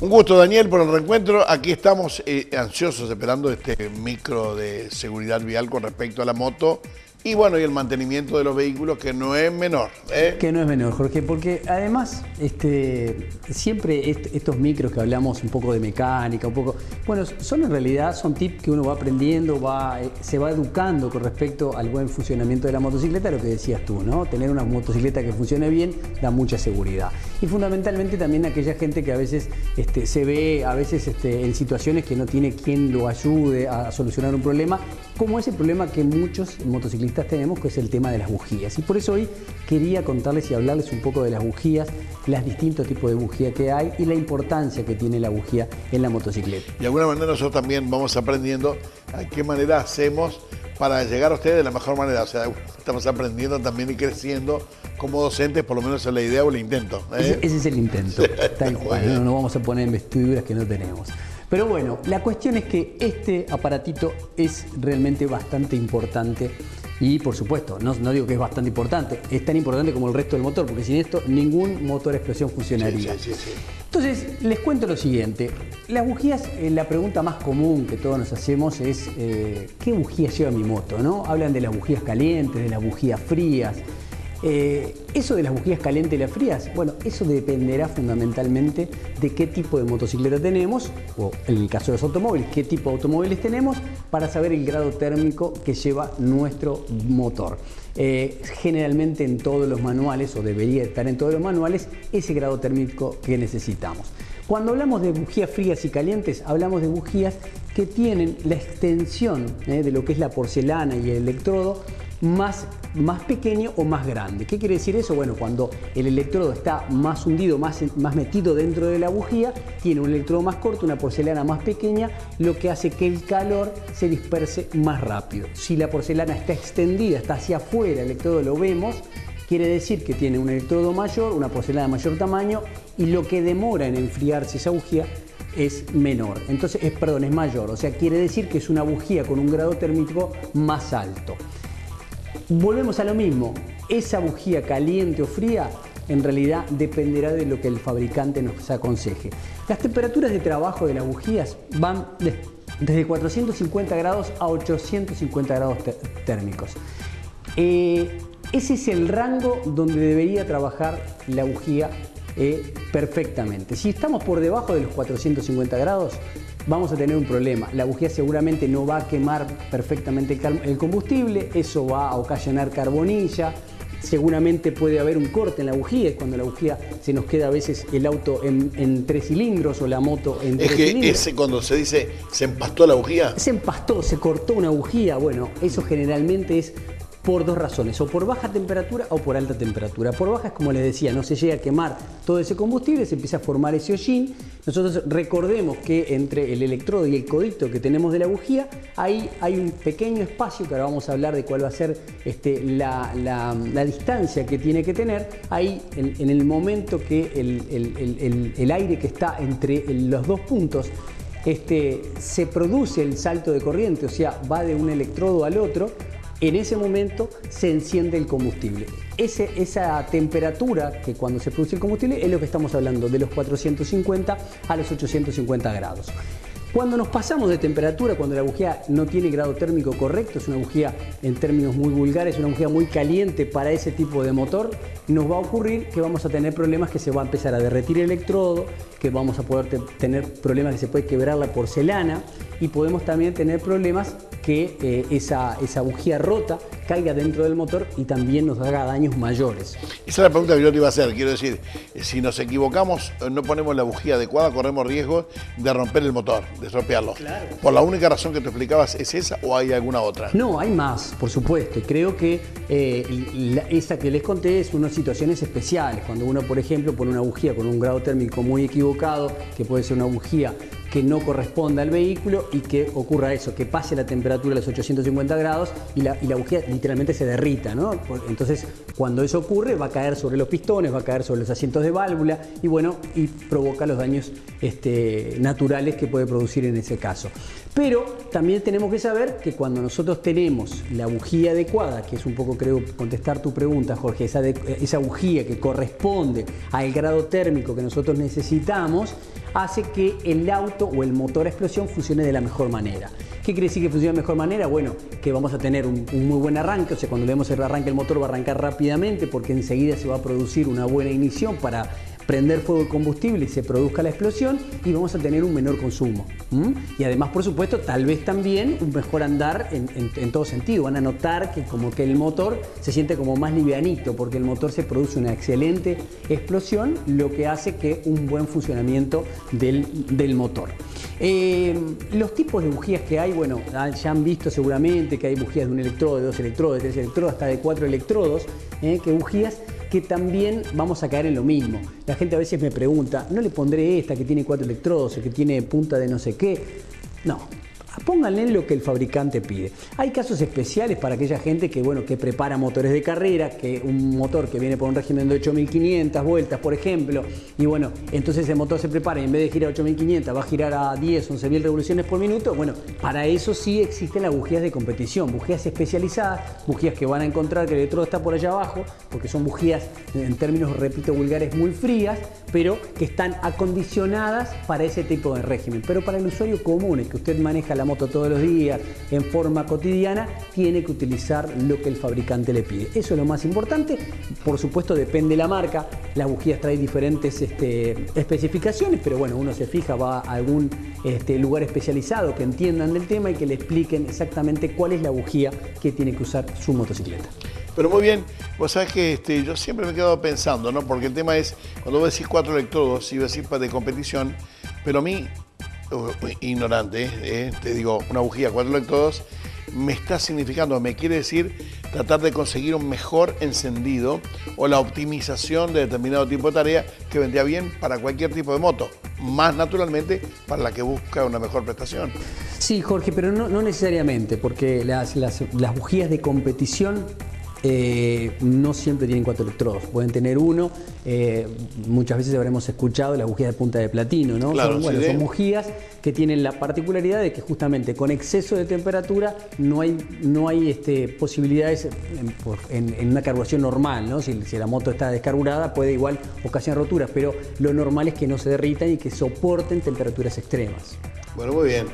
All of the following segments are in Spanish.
Un gusto, Daniel, por el reencuentro. Aquí estamos ansiosos esperando este micro de seguridad vial con respecto a la moto y bueno, y el mantenimiento de los vehículos, que no es menor. Que no es menor, Jorge, porque además siempre estos micros que hablamos un poco de mecánica, bueno, son en realidad tips que uno va aprendiendo, se va educando con respecto al buen funcionamiento de la motocicleta, lo que decías tú, ¿no? Tener una motocicleta que funcione bien da mucha seguridad. Y fundamentalmente también aquella gente que a veces se ve en situaciones que no tiene quien lo ayude a solucionar un problema, como ese problema que muchos motociclistas tenemos, que es el tema de las bujías. Y por eso hoy quería contarles y hablarles un poco de las bujías, los distintos tipos de bujía que hay y la importancia que tiene la bujía en la motocicleta. De alguna manera nosotros también vamos aprendiendo a qué manera hacemos para llegar a ustedes de la mejor manera. O sea, estamos aprendiendo también y creciendo como docentes, por lo menos es la idea o el intento. Ese es el intento, tal cual. No nos vamos a poner en vestiduras que no tenemos. Pero bueno, la cuestión es que este aparatito es realmente bastante importante y, por supuesto, no digo que es bastante importante, es tan importante como el resto del motor, porque sin esto ningún motor a explosión funcionaría. Sí. Entonces, les cuento lo siguiente. Las bujías, la pregunta más común que todos nos hacemos es ¿qué bujía lleva mi moto? ¿No? Hablan de las bujías calientes, de las bujías frías. Eso de las bujías calientes y las frías, bueno, eso dependerá fundamentalmente de qué tipo de motocicleta tenemos, o en el caso de los automóviles, qué tipo de automóviles tenemos, para saber el grado térmico que lleva nuestro motor. Generalmente en todos los manuales, o debería estar en todos los manuales, ese grado térmico que necesitamos. Cuando hablamos de bujías frías y calientes, hablamos de bujías que tienen la extensión de lo que es la porcelana y el electrodo más pequeño o más grande. ¿Qué quiere decir eso? Bueno, cuando el electrodo está más hundido, más metido dentro de la bujía, tiene un electrodo más corto, una porcelana más pequeña, lo que hace que el calor se disperse más rápido. Si la porcelana está extendida, está hacia afuera, el electrodo lo vemos, quiere decir que tiene un electrodo mayor, una porcelana de mayor tamaño, y lo que demora en enfriarse esa bujía es menor, entonces es mayor, o sea, quiere decir que es una bujía con un grado térmico más alto. Volvemos a lo mismo, esa bujía caliente o fría en realidad dependerá de lo que el fabricante nos aconseje. Las temperaturas de trabajo de las bujías van desde 450 grados a 850 grados térmicos. Ese es el rango donde debería trabajar la bujía perfectamente. Si estamos por debajo de los 450 grados, vamos a tener un problema. La bujía seguramente no va a quemar perfectamente el combustible, eso va a ocasionar carbonilla, seguramente puede haber un corte en la bujía, es cuando la bujía se nos queda a veces el auto en 3 cilindros o la moto en 3 cilindros. Es que cuando se dice se empastó la bujía. Se empastó, se cortó una bujía, bueno, eso generalmente es por dos razones, o por baja temperatura o por alta temperatura. Por baja es como les decía, no se llega a quemar todo ese combustible, se empieza a formar ese hollín. Nosotros recordemos que entre el electrodo y el codito que tenemos de la bujía, ahí hay un pequeño espacio, que ahora vamos a hablar de cuál va a ser la distancia que tiene que tener. Ahí, en el momento que el aire que está entre los dos puntos se produce el salto de corriente, o sea, va de un electrodo al otro, en ese momento se enciende el combustible. Esa temperatura que cuando se produce el combustible es lo que estamos hablando, de los 450 a los 850 grados. Cuando nos pasamos de temperatura, cuando la bujía no tiene grado térmico correcto, es una bujía, en términos muy vulgares, una bujía muy caliente para ese tipo de motor, nos va a ocurrir que vamos a tener problemas, que se va a empezar a derretir el electrodo, que vamos a poder tener problemas que se puede quebrar la porcelana, y podemos también tener problemas que esa bujía rota caiga dentro del motor y también nos haga daños mayores. Esa es la pregunta que yo te iba a hacer. Quiero decir, si nos equivocamos, no ponemos la bujía adecuada, corremos riesgo de romper el motor, de estropearlo. Claro. ¿Por la única razón que te explicabas es esa o hay alguna otra? No, hay más, por supuesto. Y creo que esa que les conté es unas situaciones especiales. Cuando uno, por ejemplo, pone una bujía con un grado térmico muy equivocado, que puede ser una bujía que no corresponda al vehículo y que ocurra eso, que pase la temperatura a los 850 grados y la bujía literalmente se derrita, ¿no? Entonces, cuando eso ocurre, va a caer sobre los pistones, va a caer sobre los asientos de válvula y bueno, y provoca los daños naturales que puede producir en ese caso. Pero también tenemos que saber que cuando nosotros tenemos la bujía adecuada, que es un poco, creo, contestar tu pregunta, Jorge, esa bujía que corresponde al grado térmico que nosotros necesitamos, hace que el auto o el motor a explosión funcione de la mejor manera. ¿Qué quiere decir que funcione de la mejor manera? Bueno, que vamos a tener un muy buen arranque, o sea, cuando le demos el arranque el motor va a arrancar rápidamente porque enseguida se va a producir una buena ignición para prender fuego el combustible y se produzca la explosión, y vamos a tener un menor consumo. Y además, por supuesto, tal vez también un mejor andar en todo sentido. Van a notar que como que el motor se siente como más livianito, porque el motor se produce una excelente explosión, lo que hace que un buen funcionamiento del motor. Los tipos de bujías que hay, bueno, ya han visto seguramente que hay bujías de un electrodo, de 2 electrodos, de 3 electrodos, hasta de 4 electrodos, que bujías que también vamos a caer en lo mismo. La gente a veces me pregunta, ¿no le pondré esta que tiene 4 electrodos o que tiene punta de no sé qué? No. Pónganle lo que el fabricante pide. Hay casos especiales para aquella gente que, bueno, que prepara motores de carrera, que un motor que viene por un régimen de 8500 vueltas, por ejemplo, y bueno, entonces el motor se prepara y en vez de girar a 8500 va a girar a 10, 11.000 revoluciones por minuto. Bueno, para eso sí existen las bujías de competición, bujías especializadas, bujías que van a encontrar que el electrodo está por allá abajo, porque son bujías, en términos, repito, vulgares, muy frías, pero que están acondicionadas para ese tipo de régimen. Pero para el usuario común, el que usted maneja la moto todos los días en forma cotidiana, tiene que utilizar lo que el fabricante le pide. Eso es lo más importante. Por supuesto, depende de la marca. Las bujías traen diferentes especificaciones, pero bueno, uno se fija, va a algún lugar especializado que entiendan del tema y que le expliquen exactamente cuál es la bujía que tiene que usar su motocicleta. Pero muy bien, vos sabés que yo siempre me he quedado pensando, ¿no? Porque el tema es, cuando vos decís 4 electrodos, iba a decir de competición, pero a mí, ignorante, te digo, una bujía 4 electrodos, me está significando, me quiere decir tratar de conseguir un mejor encendido o la optimización de determinado tipo de tarea que vendría bien para cualquier tipo de moto, más naturalmente para la que busca una mejor prestación. Sí, Jorge, pero no necesariamente, porque las bujías de competición no siempre tienen 4 electrodos, pueden tener uno. Muchas veces habremos escuchado las bujías de punta de platino, ¿no? Claro, son bujías que tienen la particularidad de que justamente con exceso de temperatura no hay posibilidades en una carburación normal, ¿no? Si la moto está descarburada puede igual ocasionar roturas, pero lo normal es que no se derritan y que soporten temperaturas extremas. Bueno, muy bien.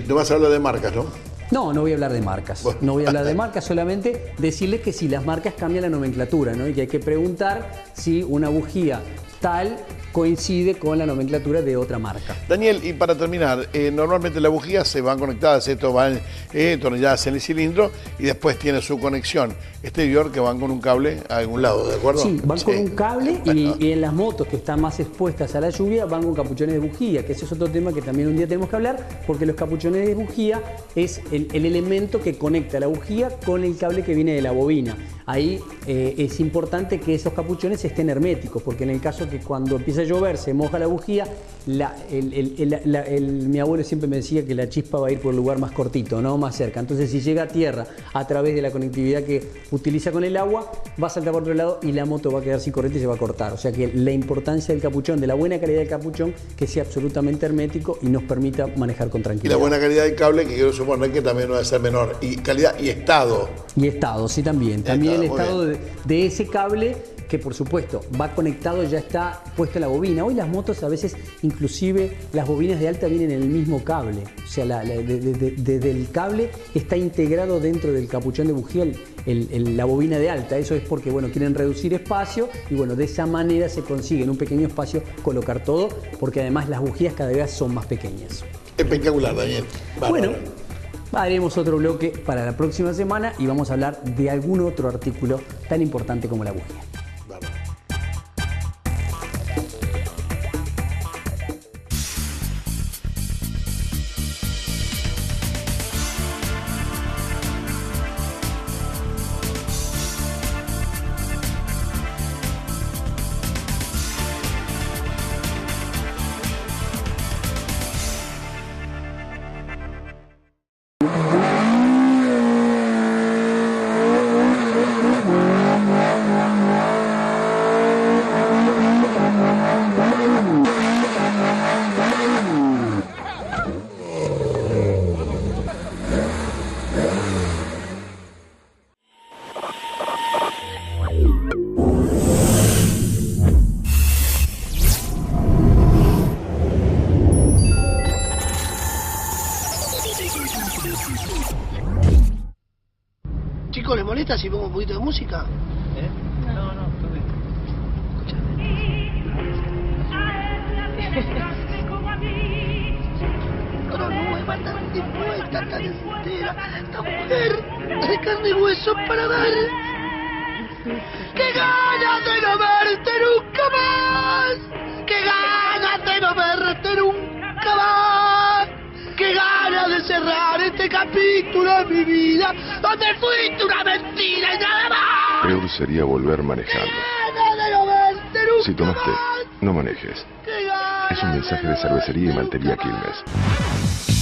No vas a hablar de marcas, ¿no? No voy a hablar de marcas. Bueno. No voy a hablar de marcas, solamente decirles que si las marcas cambian la nomenclatura, ¿no? Y que hay que preguntar si una bujía tal coincide con la nomenclatura de otra marca. Daniel, y para terminar, normalmente las bujías se van conectadas, esto van atornilladas en el cilindro y después tiene su conexión exterior que van con un cable a algún lado, ¿de acuerdo? Sí, van con un cable y en las motos que están más expuestas a la lluvia van con capuchones de bujía, que ese es otro tema que también un día tenemos que hablar, porque los capuchones de bujía es el elemento que conecta la bujía con el cable que viene de la bobina. Ahí es importante que esos capuchones estén herméticos, porque en el caso que cuando empieza a llover se moja la bujía, mi abuelo siempre me decía que la chispa va a ir por el lugar más cortito, no más cerca. Entonces, si llega a tierra a través de la conectividad que utiliza con el agua, va a saltar por otro lado y la moto va a quedar sin corriente y se va a cortar. O sea que la importancia del capuchón, de la buena calidad del capuchón, que sea absolutamente hermético y nos permita manejar con tranquilidad. Y la buena calidad del cable, que quiero suponer que también no debe ser menor. Y calidad y estado. Y estado, sí, también. También el estado de ese cable, que por supuesto va conectado, ya está puesta la bobina. Hoy las motos a veces, inclusive las bobinas de alta vienen en el mismo cable. O sea, desde el cable está integrado dentro del capuchón de bujía la bobina de alta. Eso es porque, bueno, quieren reducir espacio y, bueno, de esa manera se consigue en un pequeño espacio colocar todo, porque además las bujías cada vez son más pequeñas. Espectacular, Daniel. Bueno, haremos otro bloque para la próxima semana y vamos a hablar de algún otro artículo tan importante como la bujía. molesta si pongo un poquito de música? No, está bien. Pero no es bastante muerta, tan entera. Esta mujer de carne y hueso para dar. ¡Qué ganas de no verte nunca más! ¡Qué ganas de no verte nunca más! ¡Qué ganas de cerrar este capítulo de mi vida donde fuiste una mentira y nada más! Peor sería volver manejando. ¡Qué ganas de no verte nunca Si tomaste, más! no manejes. ¡Qué ganas Es un mensaje de Cervecería y Maltería Quilmes.